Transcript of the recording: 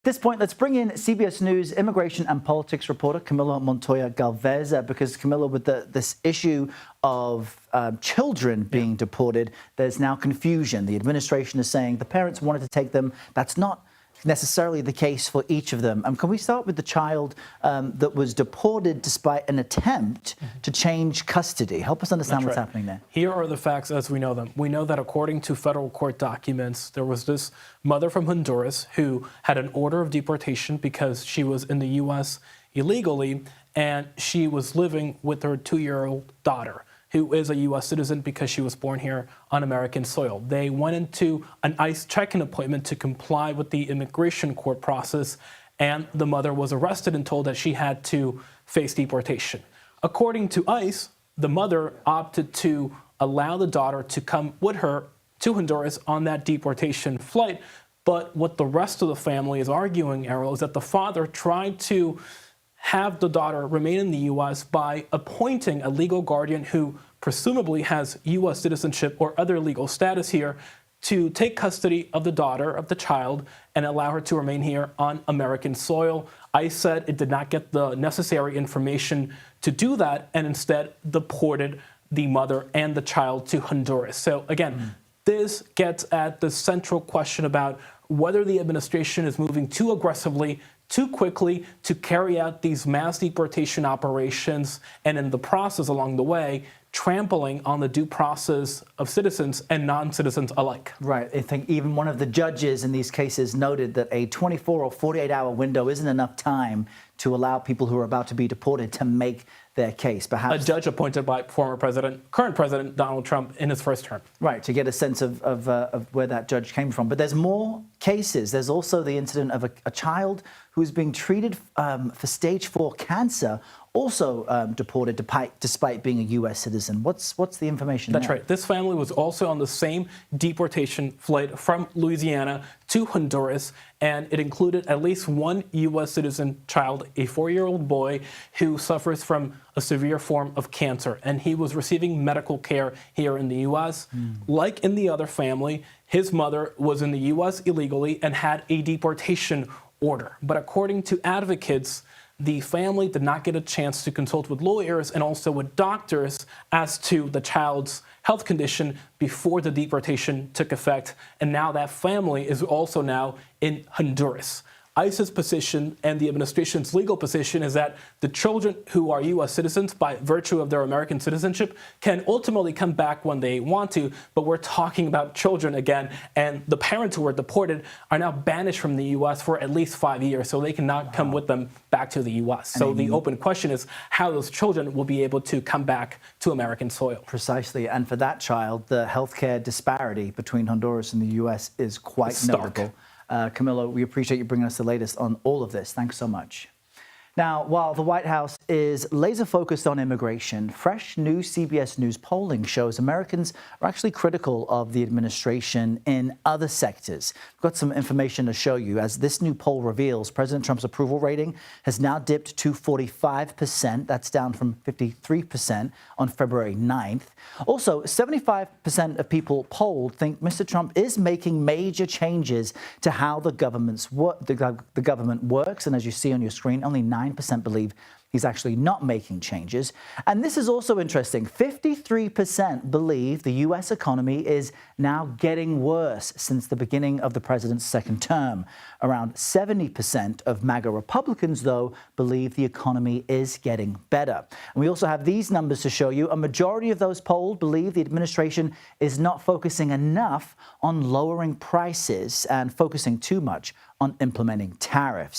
At this point, let's bring in CBS News immigration and politics reporter Camilo Montoya-Galvez because, Camilo, with this issue of children being deported, there's now confusion. The administration is saying the parents wanted to take them. That's not necessarily the case for each of them. Can we start with the child that was deported despite an attempt to change custody? Help us understand what's happening there. Here are the facts as we know them. We know that according to federal court documents, there was this mother from Honduras who had an order of deportation because she was in the U.S. illegally, and she was living with her 2-year-old daughter, who is a U.S. citizen because she was born here on American soil. They went into an ICE check-in appointment to comply with the immigration court process, and the mother was arrested and told that she had to face deportation. According to ICE, the mother opted to allow the daughter to come with her to Honduras on that deportation flight. But what the rest of the family is arguing, Errol, is that the father tried to have the daughter remain in the U.S. by appointing a legal guardian who presumably has U.S. citizenship or other legal status here to take custody of the daughter, of the child, and allow her to remain here on American soil. ICE said it did not get the necessary information to do that and instead deported the mother and the child to Honduras. So again, this gets at the central question about whether the administration is moving too aggressively, too quickly to carry out these mass deportation operations, and in the process along the way, trampling on the due process of citizens and non-citizens alike. Right. I think even one of the judges in these cases noted that a 24 or 48-hour window isn't enough time to allow people who are about to be deported to make their case. Perhaps a judge appointed by current President Donald Trump in his first term. Right, to get a sense of where that judge came from. But there's more cases. There's also the incident of a child who's being treated for stage 4 cancer, also deported despite being a U.S. citizen. What's the information there? That's right. This family was also on the same deportation flight from Louisiana to Honduras, and it included at least one U.S. citizen child, a 4-year-old boy who suffers from a severe form of cancer, and he was receiving medical care here in the U.S. Like in the other family, his mother was in the U.S. illegally and had a deportation order. But according to advocates, the family did not get a chance to consult with lawyers and also with doctors as to the child's health condition before the deportation took effect. And now that family is also now in Honduras. ICE's position and the administration's legal position is that the children who are U.S. citizens by virtue of their American citizenship can ultimately come back when they want to, but we're talking about children again, and the parents who were deported are now banished from the U.S. for at least 5 years, so they cannot come with them back to the U.S. So the open question is how those children will be able to come back to American soil. Precisely, and for that child, the healthcare disparity between Honduras and the U.S. is quite notable. Camilo, we appreciate you bringing us the latest on all of this. Thanks so much. Now, while the White House is laser focused on immigration, fresh new CBS News polling shows Americans are actually critical of the administration in other sectors. We've got some information to show you. As this new poll reveals, President Trump's approval rating has now dipped to 45%. That's down from 53% on February 9th. Also, 75% of people polled think Mr. Trump is making major changes to how the government works. And as you see on your screen, only 9% believe he's actually not making changes. And this is also interesting. 53% believe the U.S. economy is now getting worse since the beginning of the president's second term. Around 70% of MAGA Republicans, though, believe the economy is getting better. And we also have these numbers to show you. A majority of those polled believe the administration is not focusing enough on lowering prices and focusing too much on implementing tariffs.